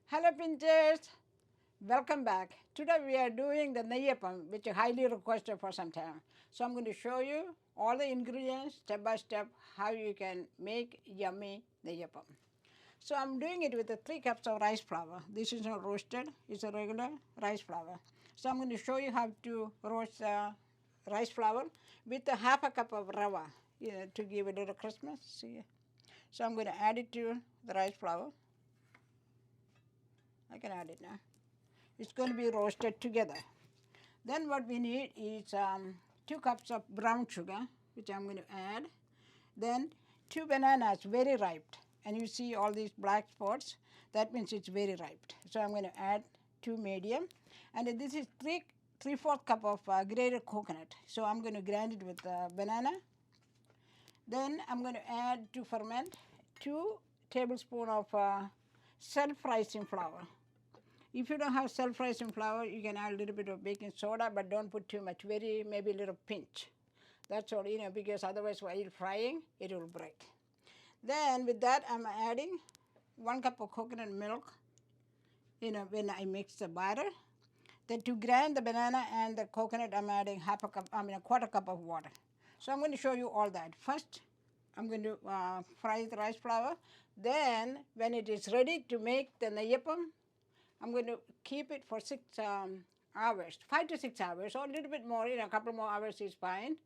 Hello Pinterest, welcome back. Today we are doing the Neyyappam, which is highly requested for some time. So I'm going to show you all the ingredients step by step how you can make yummy Neyyappam. So I'm doing it with the 3 cups of rice flour. This is not roasted, it's a regular rice flour. So I'm going to show you how to roast rice flour with a half a cup of Rava to give it a little crispness. See? So I'm going to add it to the rice flour. I can add it now. It's going to be roasted together. Then what we need is 2 cups of brown sugar, which I'm going to add. Then 2 bananas, very ripe. And you see all these black spots, that means it's very ripe. So I'm going to add 2 medium. And this is 3/4 cup of grated coconut. So I'm going to grind it with banana. Then I'm going to add to ferment 2 tablespoons of self-rising flour. If you don't have self-rising flour, you can add a little bit of baking soda, but don't put too much, maybe a little pinch. That's all, because otherwise while you're frying, it will break. Then with that, I'm adding 1 cup of coconut milk, when I mix the batter. Then to grind the banana and the coconut, I'm adding a quarter cup of water. So I'm going to show you all that. First, I'm going to fry the rice flour. Then when it is ready to make the Neyyappam, I'm going to keep it for 6 hours, 5 to 6 hours, or a little bit more, a couple more hours is fine.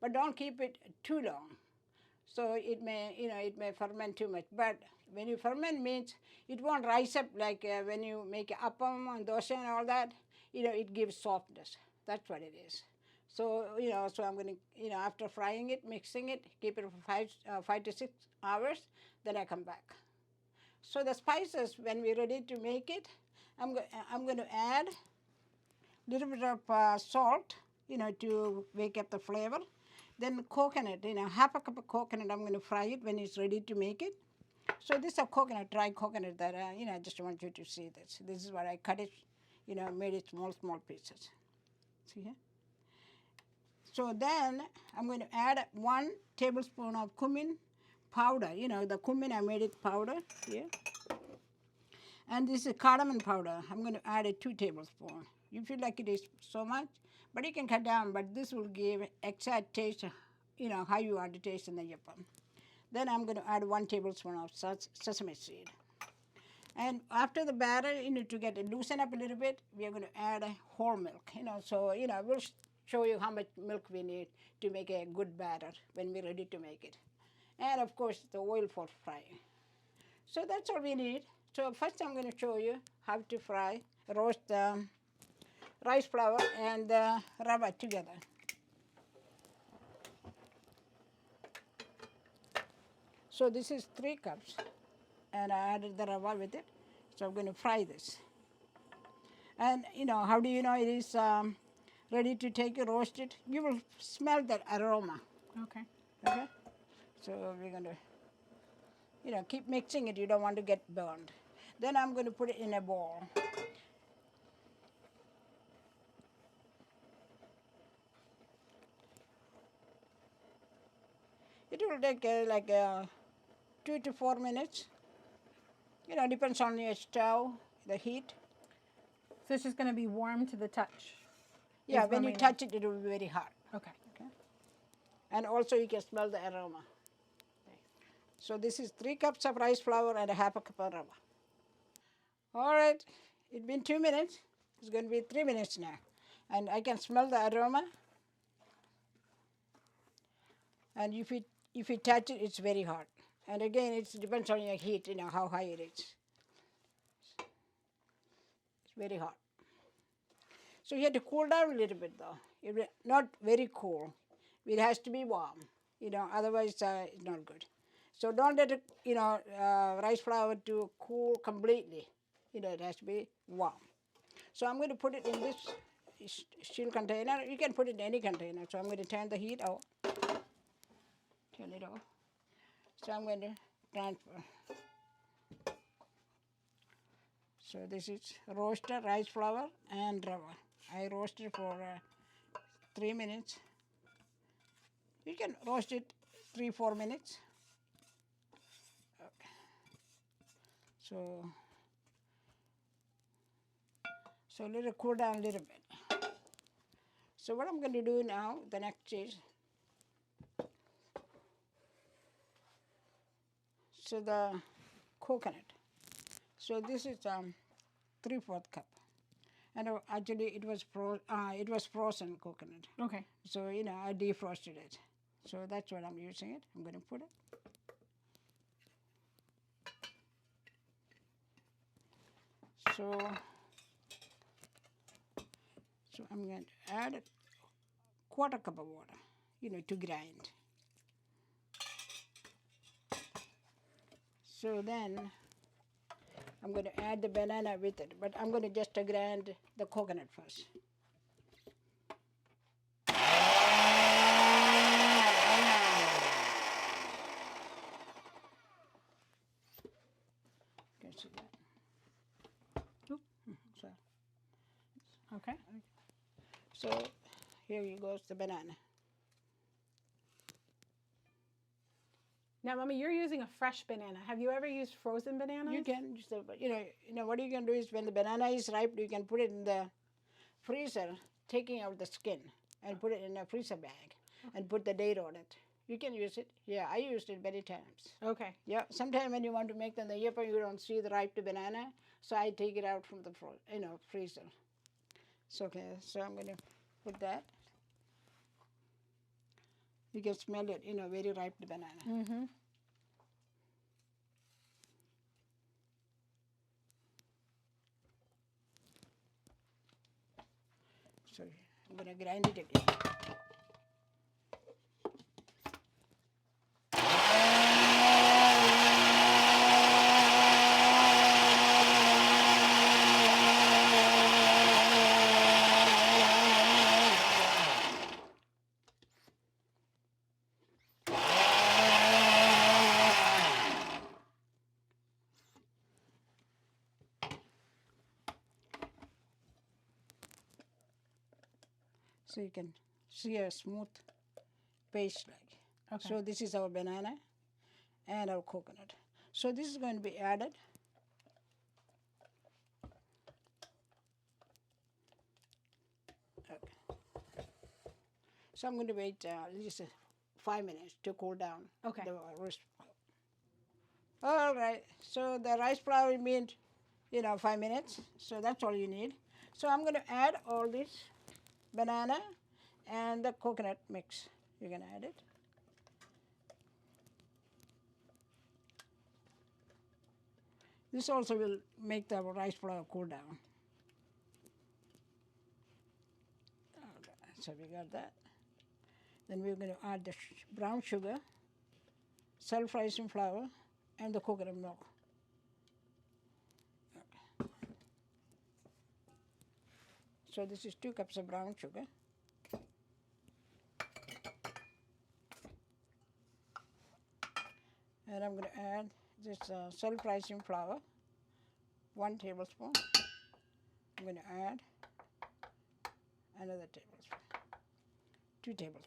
But don't keep it too long. So it may ferment too much. But when you ferment means it won't rise up like when you make appam and dosa and all that, it gives softness. That's what it is. So, so I'm going to, after frying it, mixing it, keep it for 5 to 6 hours, then I come back. So the spices, when we're ready to make it, I'm going to add a little bit of salt, to wake up the flavor. Then coconut, half a cup of coconut, I'm going to fry it when it's ready to make it. So this is a coconut, dry coconut that, I just want you to see this. This is what I cut it, made it small pieces. See here? So then I'm going to add 1 tablespoon of cumin powder. The cumin, I made it powder here. And this is cardamom powder. I'm going to add 2 tablespoons. You feel like it is so much, but you can cut down, but this will give exact taste, how you want to taste in the Neyyappam. Then I'm going to add 1 tablespoon of sesame seed. And after the batter, to get it loosen up a little bit, we are going to add whole milk. So, we'll show you how much milk we need to make a good batter when we're ready to make it. And of course, the oil for frying. So that's all we need. So first I'm going to show you how to roast the rice flour and the rava together. So this is 3 cups and I added the rava with it. So I'm going to fry this. And how do you know it is ready to take it roasted? You will smell that aroma. Okay. Okay? So we're going to keep mixing it. You don't want to get burned. Then I'm going to put it in a bowl. It will take 2 to 4 minutes. Depends on your stove, the heat. So it's just going to be warm to the touch? Yeah, when you touch it, it will be very hot. Okay. And also you can smell the aroma. So this is 3 cups of rice flour and a half a cup of rava. All right, it's been 2 minutes. It's going to be 3 minutes now. And I can smell the aroma. And if you touch it, it's very hot. And again, it depends on your heat, how high it is. It's very hot. So you have to cool down a little bit though. Not very cool. It has to be warm, otherwise it's not good. So don't let it, rice flour to cool completely. It has to be warm. So I'm going to put it in this steel container. You can put it in any container. So I'm going to turn the heat off. Turn it off. So I'm going to transfer. So this is roasted rice flour and rava. I roasted for 3 minutes. You can roast it 3-4 minutes. Okay. So So let it cool down a little bit. So what I'm going to do now, the next is, so the coconut. So this is 3/4 cup, and actually it was frozen coconut. Okay. So I defrosted it. So that's what I'm using it. I'm going to put it. So I'm going to add a 1/4 cup of water, to grind. So then I'm going to add the banana with it, but I'm going to just grind the coconut first. Can you see that? Oop, sorry. Okay. So here goes the banana. Now, Mommy, you're using a fresh banana. Have you ever used frozen bananas? You can just, what you can do is when the banana is ripe, you can put it in the freezer, taking out the skin, and put it in a freezer bag, and put the date on it. You can use it. Yeah, I used it many times. Okay. Yeah, sometimes when you want to make the neyyappam, you don't see the ripe banana, so I take it out from the freezer. So okay, so I'm going to put that. You can smell it, very ripe banana. Mm-hmm. So I'm going to grind it again. So you can see a smooth paste like. Okay. So this is our banana and our coconut. So this is going to be added. Okay. So I'm going to wait at least 5 minutes to cool down Okay. the rice flour. All right. So the rice flour means 5 minutes. So that's all you need. So I'm going to add all this banana and the coconut mix. You can add it. This also will make the rice flour cool down. Okay, so we got that. Then we're going to add the brown sugar, self-rising flour, and the coconut milk. Okay. So this is 2 cups of brown sugar. And I'm going to add this self-rising flour, 1 tablespoon. I'm going to add another tablespoon, 2 tablespoons.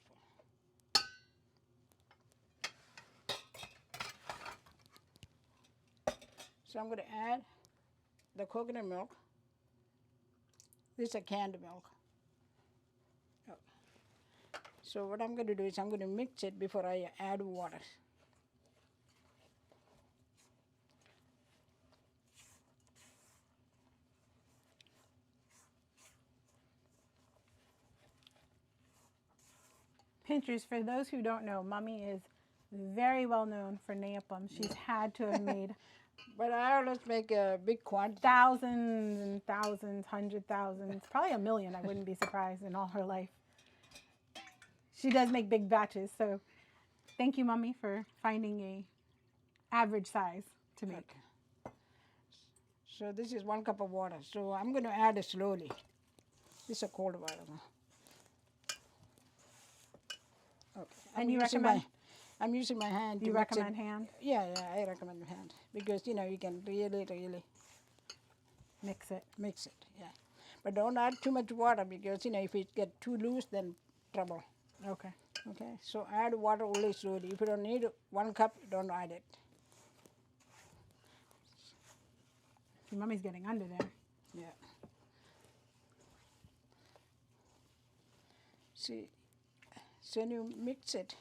So I'm going to add the coconut milk. This is a canned milk. Okay. So what I'm going to do is I'm going to mix it before I add water. Pinterest, for those who don't know, Mommy is very well known for Neyyappam. She's had to have made But I always make a big quantity. thousands and thousands, 100,000s, probably 1 million. I wouldn't be surprised in all her life. She does make big batches, so thank you, Mommy, for finding a average size to make. Okay. So this is 1 cup of water. So I'm going to add it slowly. This is a cold water. Okay. And you recommend? I'm using my hand. You recommend hand? Yeah, I recommend hand because you can really Mix it. mix it. Yeah, but don't add too much water because if it get too loose, then trouble. Okay. Okay, so add water only slowly. If you don't need 1 cup, don't add it. See, Mommy's getting under there. Yeah. See, so when you mix it,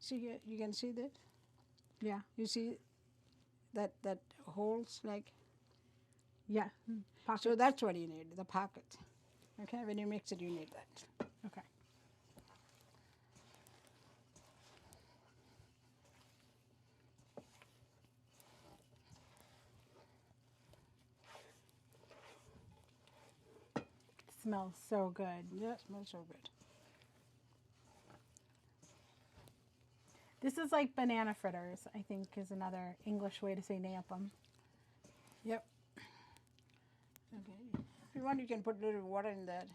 see here, you can see that? Yeah. You see that holes like? Yeah. Pocket. So that's what you need, the pocket. Okay, when you mix it, you need that. Okay. It smells so good. Yeah, it smells so good. This is like banana fritters, I think, is another English way to say Neyyappam. Yep. Okay. If you want, you can put a little water in that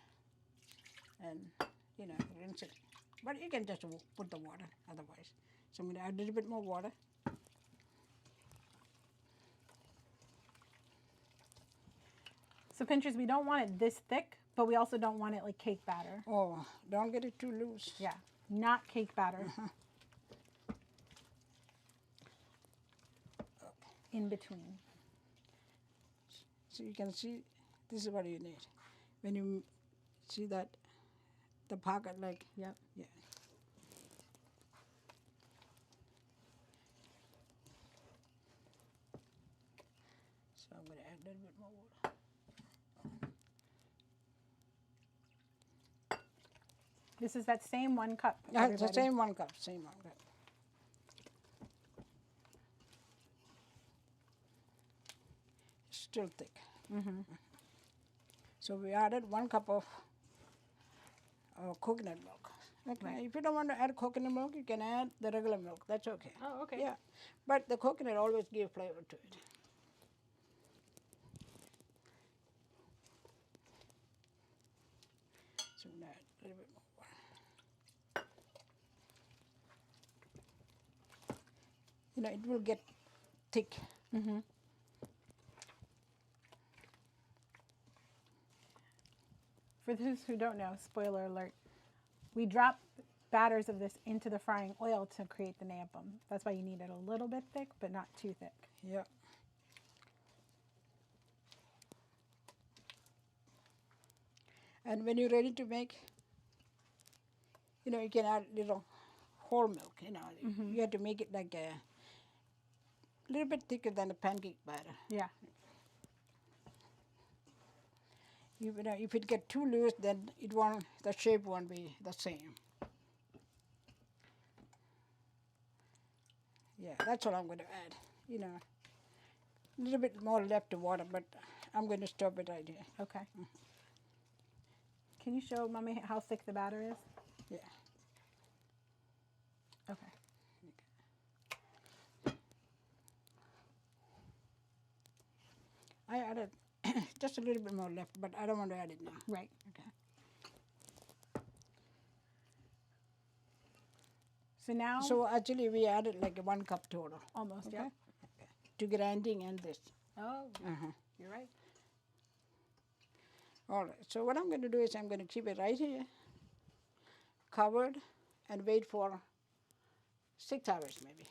and, rinse it. But you can just put the water otherwise. So I'm going to add a little bit more water. So pinchers, we don't want it this thick, but we also don't want it like cake batter. Oh, don't get it too loose. Yeah, not cake batter. In between. So you can see, this is what you need. When you see that, the pocket like, Yep. yeah. So I'm going to add a little bit more water. This is that same 1 cup. Yeah, it's the everybody. same 1 cup, same 1 cup. Still thick. Mm-hmm. So we added 1 cup of coconut milk. Okay. Right. If you don't want to add coconut milk, you can add the regular milk. That's okay. Oh, okay. Yeah, but the coconut always gives flavor to it. So now a little bit more water. It will get thick. Mm-hmm. For those who don't know, spoiler alert, we drop batters of this into the frying oil to create the Neyyappam. That's why you need it a little bit thick, but not too thick. Yeah. And when you're ready to make, you can add little whole milk, Mm-hmm. You have to make it like a little bit thicker than a pancake batter. Yeah. If it get too loose, then the shape won't be the same. Yeah, that's what I'm going to add. A little bit more left to water, but I'm going to stop it right here. Okay. Can you show Mommy how thick the batter is? Yeah. Okay. I added just a little bit more left, but I don't want to add it now. Right. Okay. So now, So actually we added like 1 cup total. almost, Okay. yeah. To grinding and this. Oh, Uh-huh. you're right. All right. So what I'm going to do is I'm going to keep it right here, covered, and wait for 6 hours maybe.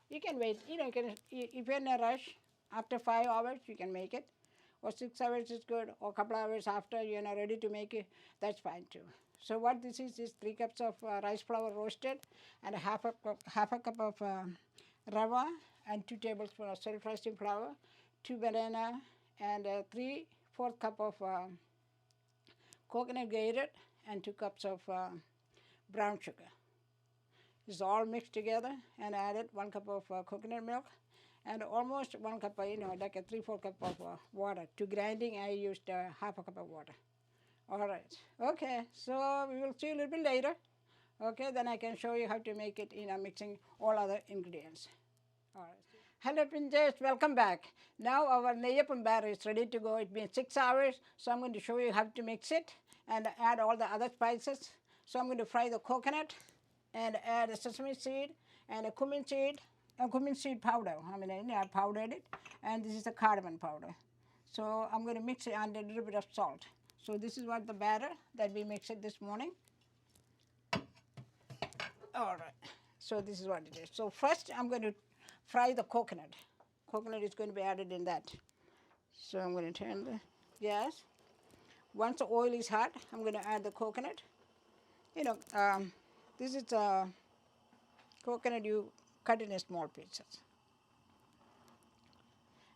You can wait. If you're in a rush, after 5 hours you can make it, or 6 hours is good, or a couple hours after you're not ready to make it, that's fine too. So what this is 3 cups of rice flour roasted, and half a cup of Rava, and 2 tablespoons of self-rising flour, 2 banana, and 3/4 cup of coconut grated, and 2 cups of brown sugar. This is all mixed together, and added 1 cup of coconut milk, and almost 1 cup, like a 3/4 cup of water. To grinding, I used half a cup of water. All right. Okay. So we will see you a little bit later. Okay. Then I can show you how to make it, mixing all other ingredients. All right. Hello, Pinchers. Welcome back. Now our Neyyappam batter is ready to go. It's been 6 hours, so I'm going to show you how to mix it and add all the other spices. So I'm going to fry the coconut and add a sesame seed and a cumin seed powder. I powdered it, and this is the cardamom powder. So I'm going to mix it and a little bit of salt. So this is what the batter that we mixed it this morning. All right. So this is what it is. So first I'm going to fry the coconut. Coconut is going to be added in that. So I'm going to turn the gas. Once the oil is hot, I'm going to add the coconut. You know, this is coconut. You cut in small pieces.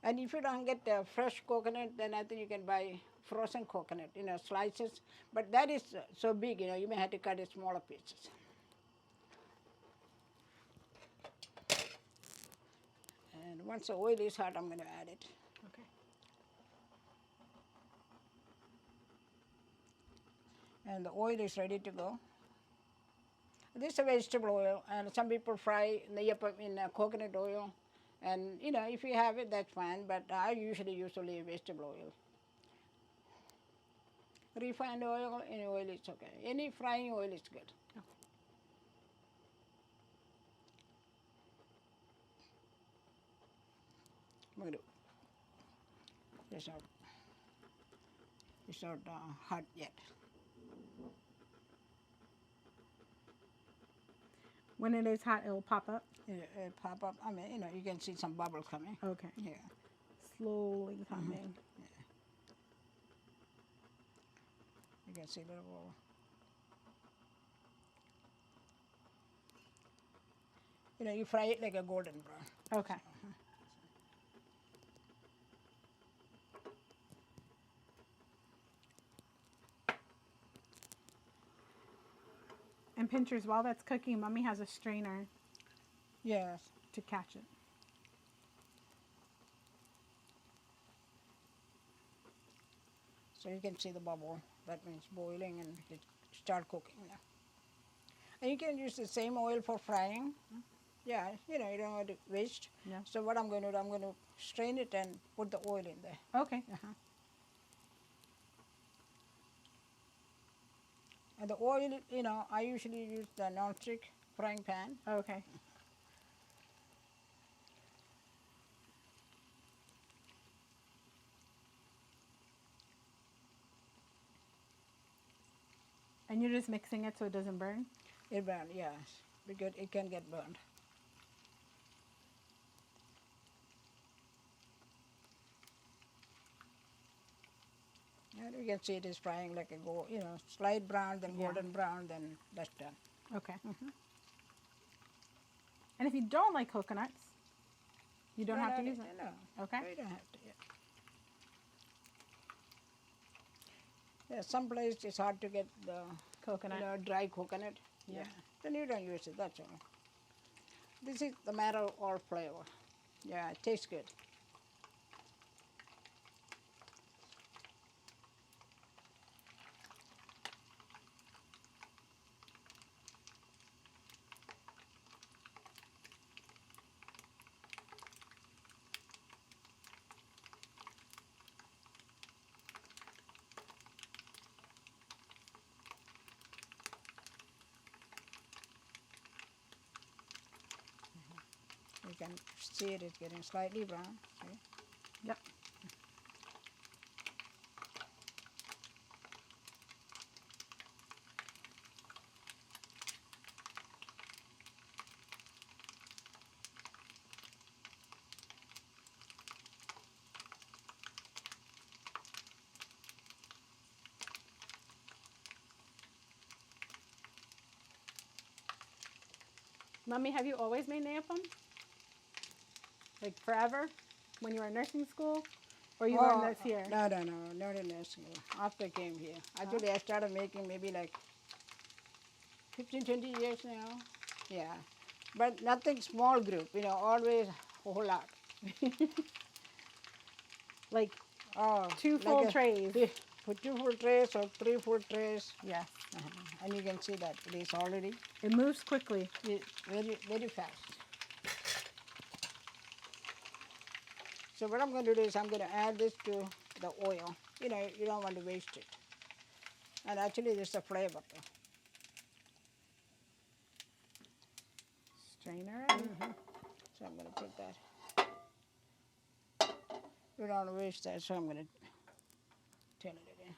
And if you don't get fresh coconut, then I think you can buy frozen coconut, slices. But that is so big, you may have to cut it smaller pieces. And once the oil is hot, I'm going to add it. Okay. And the oil is ready to go. This is a vegetable oil, and some people fry Neyyappam in coconut oil. And if you have it, that's fine, but I usually use only vegetable oil. Refined oil, any oil is okay. Any frying oil is good. Okay. I'm going to, it's not hot yet. When it is hot, it will pop up? It pop up. I mean, you can see some bubbles coming. Okay. Yeah. Slowly coming. Yeah. You can see a little bubble. You fry it like a golden brown. Okay. And pinchers, while that's cooking, Mommy has a strainer. Yes. To catch it. So you can see the bubble. That means boiling and it start cooking now. And you can use the same oil for frying. Yeah, you don't want to waste. Yeah. So what I'm going to do, I'm going to strain it and put the oil in there. Okay. And the oil, I usually use the non-stick frying pan. Okay. And you're just mixing it so it doesn't burn? It burns, yes, because it can get burned. And you can see it is frying like a slight brown, then golden brown, then that's done. Okay. And if you don't like coconuts, you don't have to use it? No. Okay. You don't have to, yeah. Some places it's hard to get the Coconut. dry coconut. Yeah. Then you don't use it, that's all. This is the matter of flavor. Yeah, it tastes good. You can see it is getting slightly brown. See? Yep. Mommy, have you always made Neyyappam? Like forever? When you were in nursing school? Or you learned this here? No, not in nursing school. After I came here. Actually, I started making maybe like 15, 20 years now. Yeah. But nothing small group, always a whole lot. Like Oh, 2 full trays. For 2 full trays or 3 full trays. Yes. And you can see that it is already It moves quickly. very, very fast. So what I'm going to do is I'm going to add this to the oil. You don't want to waste it. And actually, there's a flavor. Strainer. So I'm going to put that. You don't want to waste that, so I'm going to turn it again.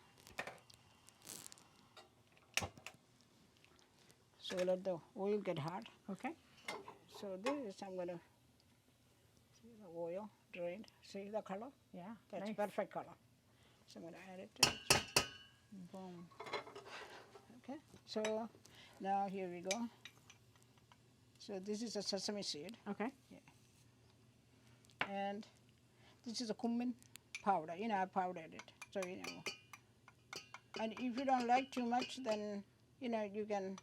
So let the oil get hot. Okay. So this is, I'm going to see the oil drained. See the color? Yeah. That's Nice. perfect color. So I'm going to add it to it. Boom. Okay. So Now here we go. So this is a sesame seed, Okay. and this is a cumin powder. You know, I powdered it, so you know. And if you don't like too much, then you know you can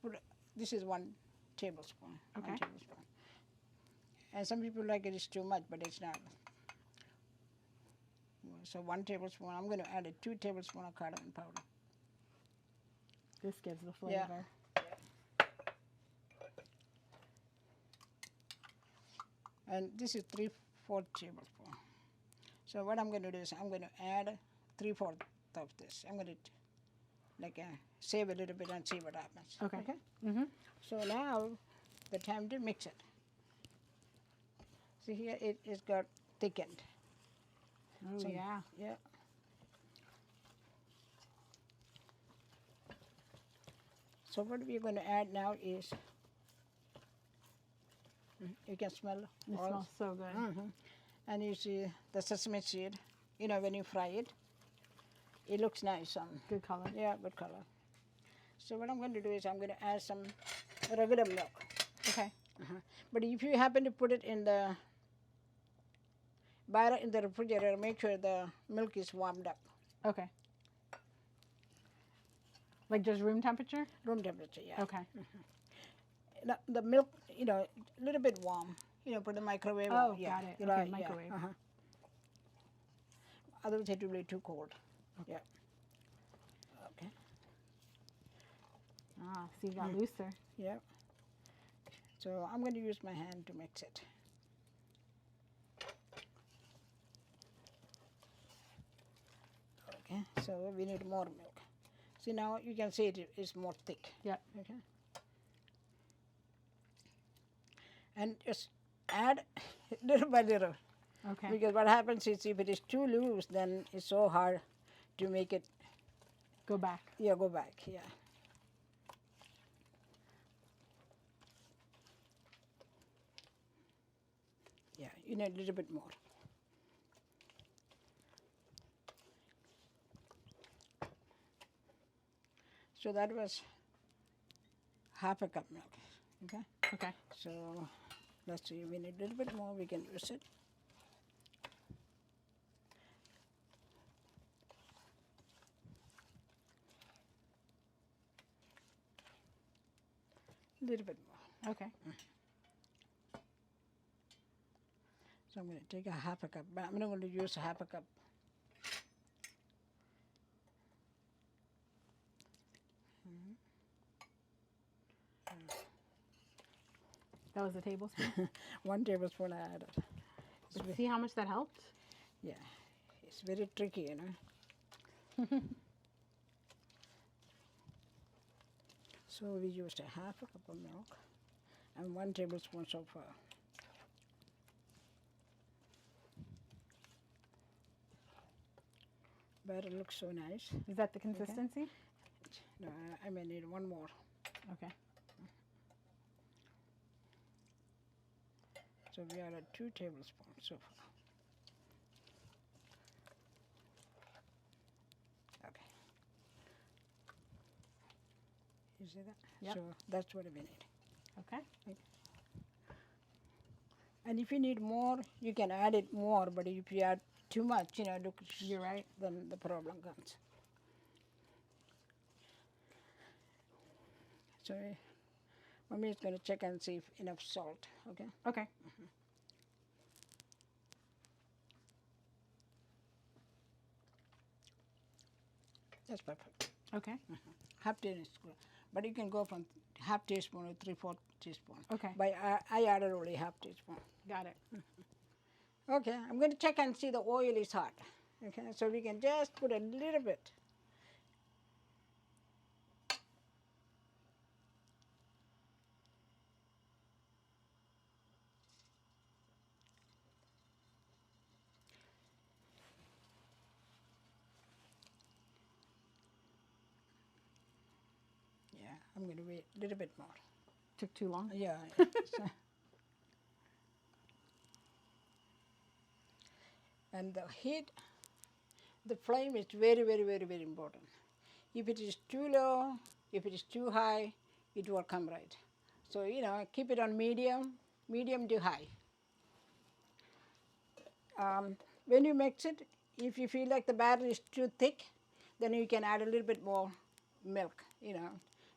put. This is 1 tablespoon. Okay. 1 tablespoon. And some people like it is too much, but it's not. So 1 tablespoon. I'm going to add 2 tablespoons of cardamom powder. This gives the flavor. Yeah. And this is 3/4 tablespoon. So what I'm going to do is I'm going to add 3/4 of this. I'm going to like save a little bit and see what happens. Okay. Okay. Mm-hmm. So now the time to mix it. See here it is got thickened. Oh, So, yeah. Yeah. So what we're going to add now is, you can smell It all. smells so good. And you see the sesame seed, you know, when you fry it, it looks nice. Good color. Yeah, good color. So what I'm going to do is I'm going to add some regular milk. Okay. But if you happen to put it in the in the refrigerator, make sure the milk is warmed up. Okay. Like just room temperature? Room temperature, yeah. Okay. The milk, you know, a little bit warm. You know, put the microwave. Oh, yeah, got it. you Okay, know, microwave. Yeah. Otherwise, it will be too cold. Okay. Yeah. Okay. Ah, so you got looser. Yeah. So I'm going to use my hand to mix it. Okay. So we need more milk. See now you can see it is more thick. Yep. Okay. And just add little by little. Okay. Because what happens is if it is too loose, then it's so hard to make it. Go back. Yeah, go back. Yeah. Yeah, you need a little bit more. So that was 1/2 cup milk. Okay. Okay. So let's see. We need a little bit more. We can use it. A little bit more. Okay. So I'm going to take a 1/2 cup, but I'm not going to use 1/2 cup. That was a tablespoon. 1 tablespoon I added. It's See how much that helped? yeah, it's very tricky, you know. So we used a 1/2 cup of milk and 1 tablespoon so far. But it looks so nice. Is that the consistency? No, I may need 1 more. Okay. So we are at 2 tablespoons so far. Okay. You see that? Yep. So that's what we need. Okay. And if you need more, you can add it more. But if you add too much, you know, look, You're right. then the problem comes. So Mommy is going to check and see if enough salt. Okay. Okay. That's perfect. Okay. 1/2 teaspoon. But you can go from 1/2 teaspoon to 3/4 teaspoon. Okay. But I added only 1/2 teaspoon. Got it. Okay, I'm going to check and see the oil is hot. Okay, so we can just put a little bit. Yeah, I'm going to wait a little bit more. Took too long. Yeah. So- and the heat, the flame is very, very, very, very important. If it is too low, if it is too high, it will come right. So, keep it on medium to high. When you mix it, if you feel like the batter is too thick, then you can add a little bit more milk,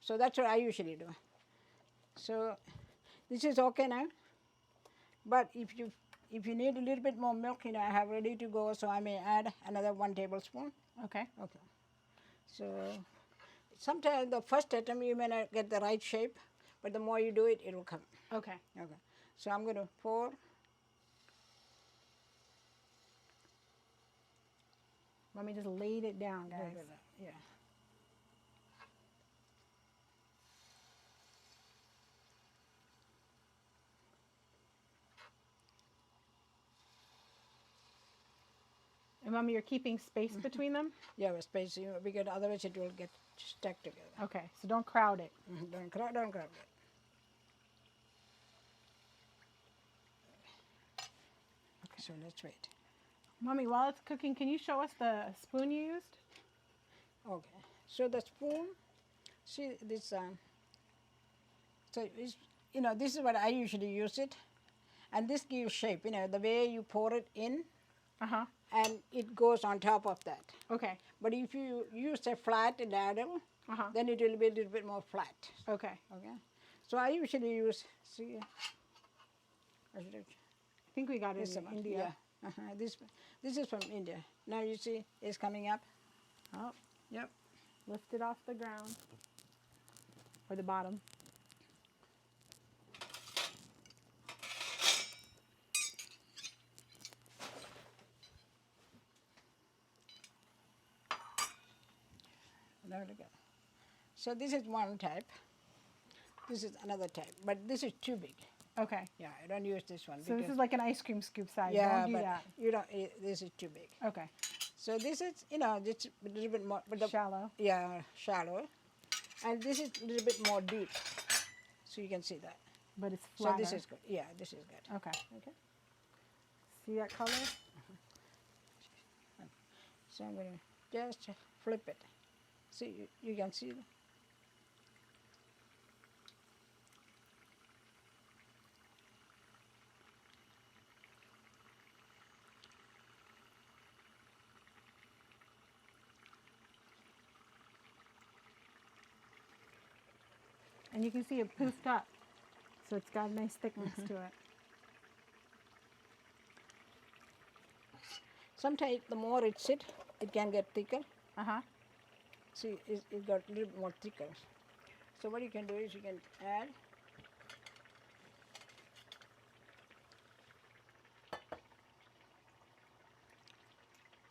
So that's what I usually do. So this is okay now. But if you need a little bit more milk, I have ready to go, so I may add another 1 tablespoon. Okay. Okay. So sometimes the first attempt you may not get the right shape, but the more you do it, it will come. Okay. Okay. So I'm going to pour. Mommy just laid it down, guys. Yeah. And Mommy, you're keeping space between them? Yeah, with space, because otherwise it will get stuck together. Okay, so don't crowd it. Don't crowd it. Okay. So let's wait. Mommy, while it's cooking, can you show us the spoon you used? Okay. So the spoon, see this, so it's, this is what I usually use it. And this gives shape, the way you pour it in, and it goes on top of that. Okay. But if you use a flat ladle, then it will be a little bit more flat. Okay. Okay. So I usually use, see, I think we got it in India. Yeah. This is from India. Now you see it's coming up. Oh, yep. Lift it off the ground or the bottom. There we go. So this is one type. This is another type, but this is too big. Okay. Yeah, I don't use this one. So this is like an ice cream scoop size. Yeah, don't do but that. you don't. This is too big. Okay. So this is, it's a little bit more, but Shallow. Yeah, shallow, and this is a little bit more deep. So you can see that. But it's flatter. So this is good. Yeah, this is good. Okay. Okay. See that color? So I'm going to just flip it. See, you can see. And you can see it poofed up. So it's got a nice thickness to it. Sometimes the more it sits, it can get thicker. See, it got a little more thicker. So what you can do is you can add.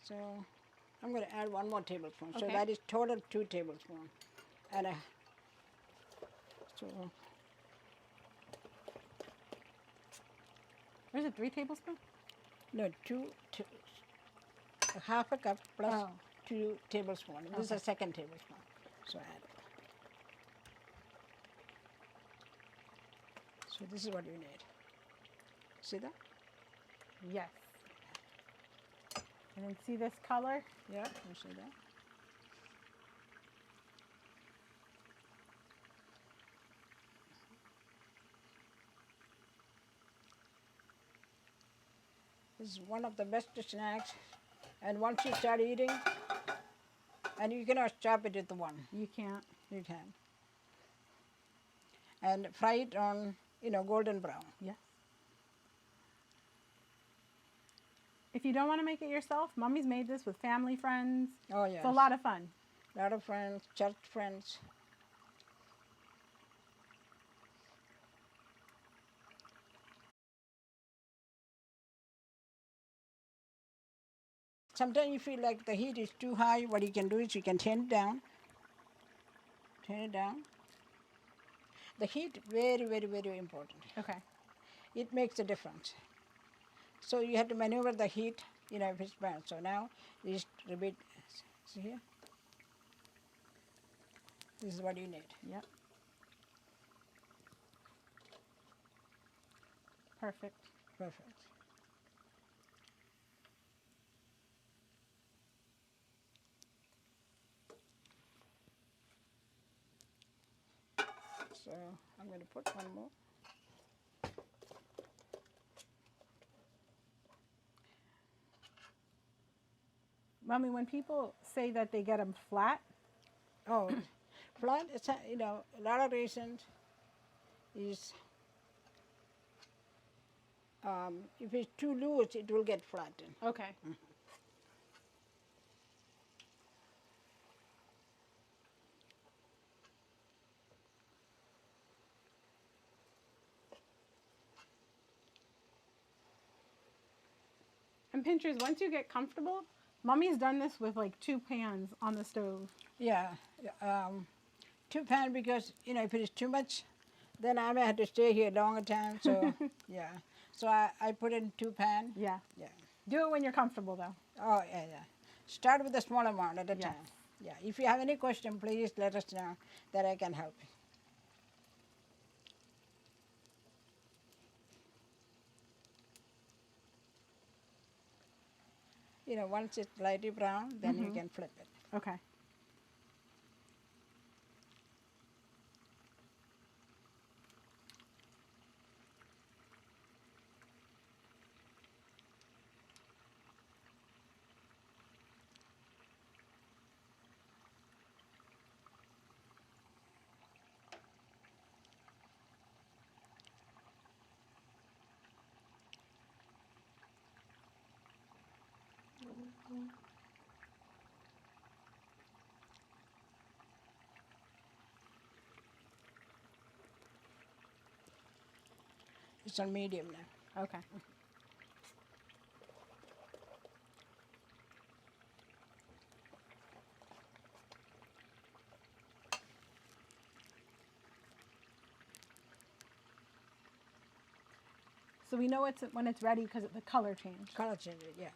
So I'm going to add 1 more tablespoon. Okay. So that is total 2 tablespoons. And so Where's it? 3 tablespoons? no, two, half a cup plus 2 tablespoons. This is a second tablespoon. So add it. So this is what you need. See that? Yes. And then see this color? Yeah, you see that? This is one of the best snacks. And once you start eating, and you cannot chop it with one. You can't. You can. And fry it on, golden brown. Yes. If you don't want to make it yourself, Mommy's made this with family, friends. Oh, yeah. It's a lot of fun. A lot of friends, church friends. Sometimes you feel like the heat is too high. What you can do is you can turn it down. Turn it down. The heat, very, very, very important. Okay. It makes a difference. So you have to maneuver the heat, if it's bad. So now, just a bit, see here? This is what you need. Yep. Perfect. Perfect. So I'm going to put one more. Mommy, when people say that they get them flat, Oh, flat, it's a, a lot of reasons is if it's too loose, it will get flattened. okay. And pinchers, once you get comfortable, Mommy's done this with like 2 pans on the stove. Yeah, 2 pan because if it is too much, then I may have to stay here a longer time. So yeah, so I put in 2 pan. Yeah. Yeah. Do it when you're comfortable though. Oh yeah, yeah. Start with a small amount at a Yes. time. Yeah. If you have any question, please let us know that I can help you. Once it's lightly brown, then you can flip it. Okay. It's on medium now. Okay. So we know it's when it's ready because the color changed. Color change it, yeah.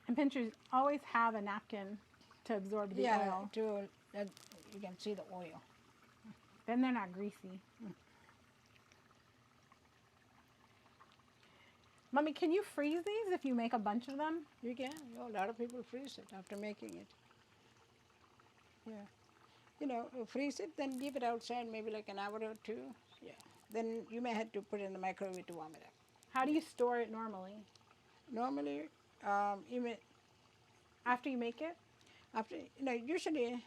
And pinchers always have a napkin to absorb the Yeah, oil. you can see the oil. Then they're not greasy. Mommy, can you freeze these if you make a bunch of them? You can. A lot of people freeze it after making it. Yeah. Freeze it, then leave it outside maybe like an hour or two. Yeah. Then you may have to put it in the microwave to warm it up. How do you store it normally? Normally, even After you make it? after, usually,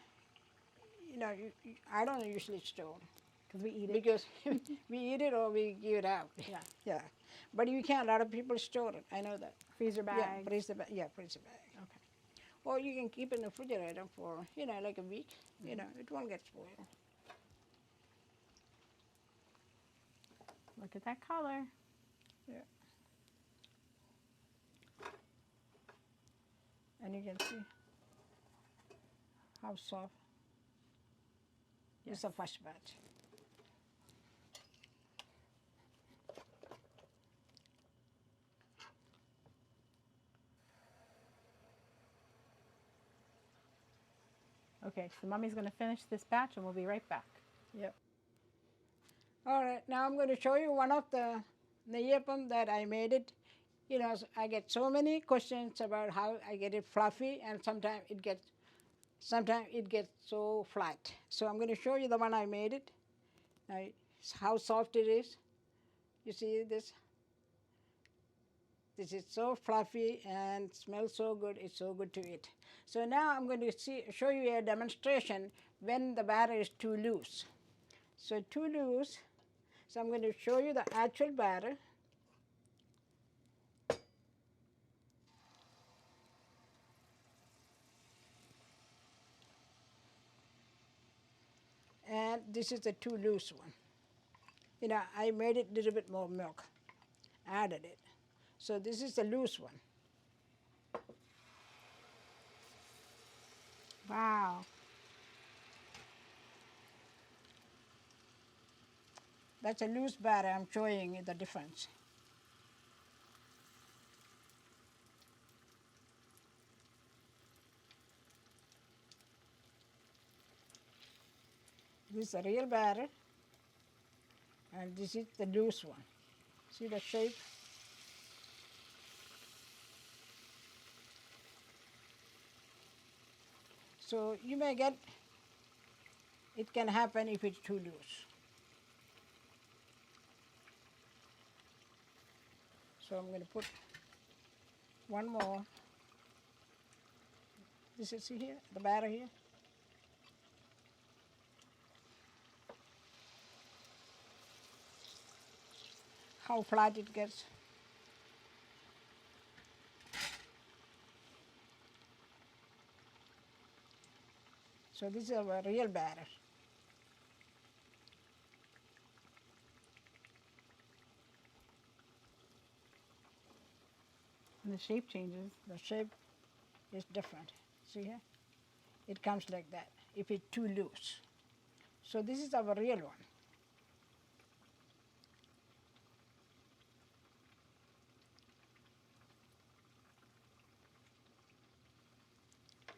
I don't usually store Because we eat it. because we eat it or we give it out. Yeah. Yeah. But you can, a lot of people store it. I know that. Freezer bag. Yeah, freezer bag. Yeah, freezer bag. Okay. Or you can keep it in the refrigerator for, like a week. It won't get spoiled. Look at that color. Yeah. And you can see how soft. It's a first batch. Okay, so Mommy's going to finish this batch and we'll be right back. Yep. All right, now I'm going to show you one of the Neyyappam that I made it. I get so many questions about how I get it fluffy, and sometimes it gets so flat. So I'm going to show you the one I made it. How soft it is. You see this? This is so fluffy and smells so good. It's so good to eat. So now I'm going to show you a demonstration when the batter is too loose. So too loose. So I'm going to show you the actual batter. And this is the too loose one. I made it a little bit more milk. added it. So this is the loose one. Wow. That's a loose batter. I'm showing you the difference. This is the real batter, and this is the loose one. See the shape? So you may get, it can happen if it's too loose. So I'm going to put one more. This is here, the batter here. How flat it gets. So this is our real batter. And the shape changes. The shape is different. See here? It comes like that if it's too loose. So this is our real one.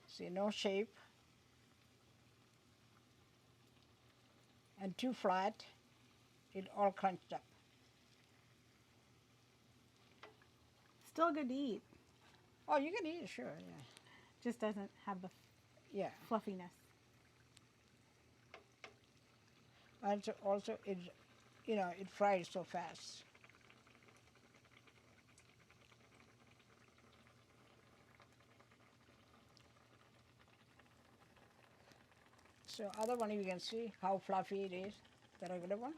See, no shape and too flat, it all crunched up. Still good to eat. Oh, you can eat it, sure, yeah. Just doesn't have the Yeah, fluffiness. and so also it, it fries so fast. So other one you can see how fluffy it is, the regular one.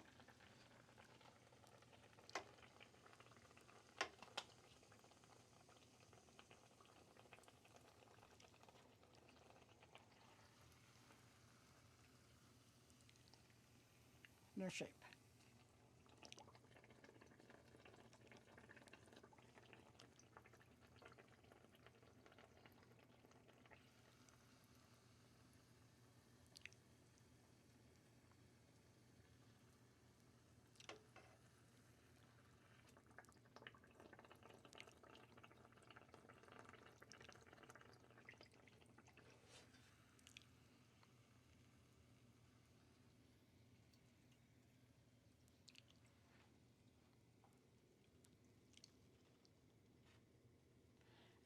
No shape.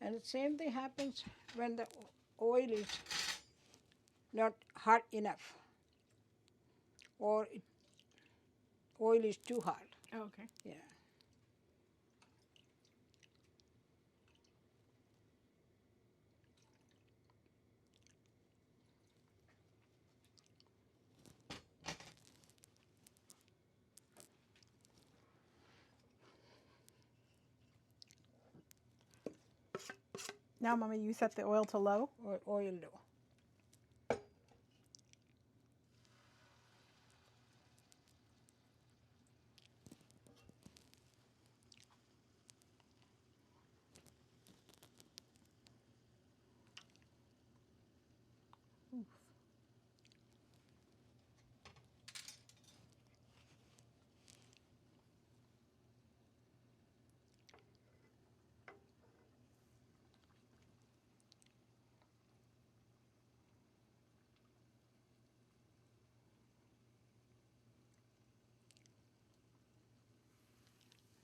And the same thing happens when the oil is not hot enough or oil is too hot. Oh, okay. Yeah. Now, Mommy, you set the oil to low. Or oil low.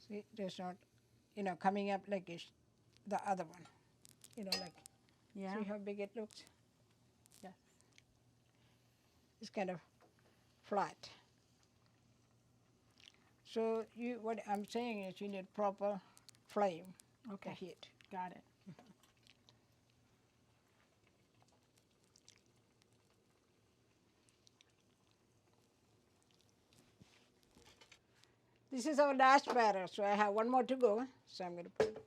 See, there's not, coming up like it's the other one. Like, Yeah. see how big it looks? Yes. It's kind of flat. So what I'm saying is you need proper flame, Okay. the heat. Got it. This is our last batter, so I have one more to go. So I'm going to put it.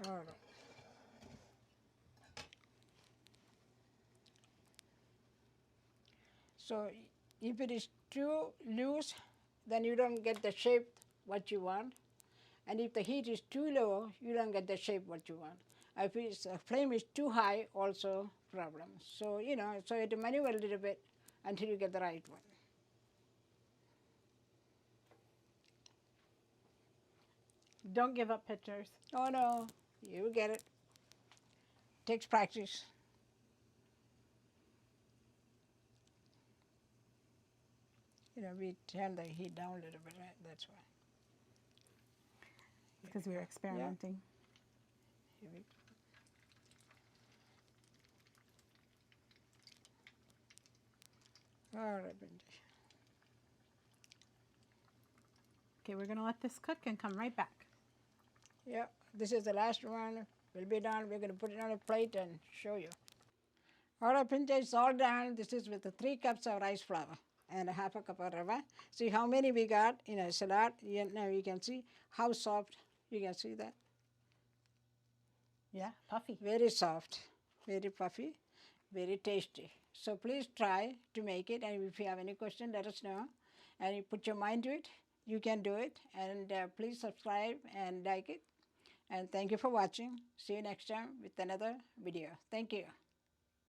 All right. So if it is too loose, then you don't get the shape what you want. And if the heat is too low, you don't get the shape what you want. If the flame is too high, also problem. So, you know, so you have to maneuver a little bit until you get the right one. Don't give up pictures. Oh no, you will get it. Takes practice. You know, we turn the heat down a little bit, right? That's why. Because we were experimenting. Here we go. All right, Benji. Okay, we're gonna let this cook and come right back. Yep, this is the last one. We'll be done. We're going to put it on a plate and show you. All right, Pinja, it's all done. This is with the 3 cups of rice flour and a half a cup of rava. See how many we got in a salad. Now you can see how soft. You can see that. Yeah, puffy. Very soft, very puffy, very tasty. So please try to make it. And if you have any question, let us know. And you put your mind to it. You can do it. And please subscribe and like it. And thank you for watching. See you next time with another video. Thank you.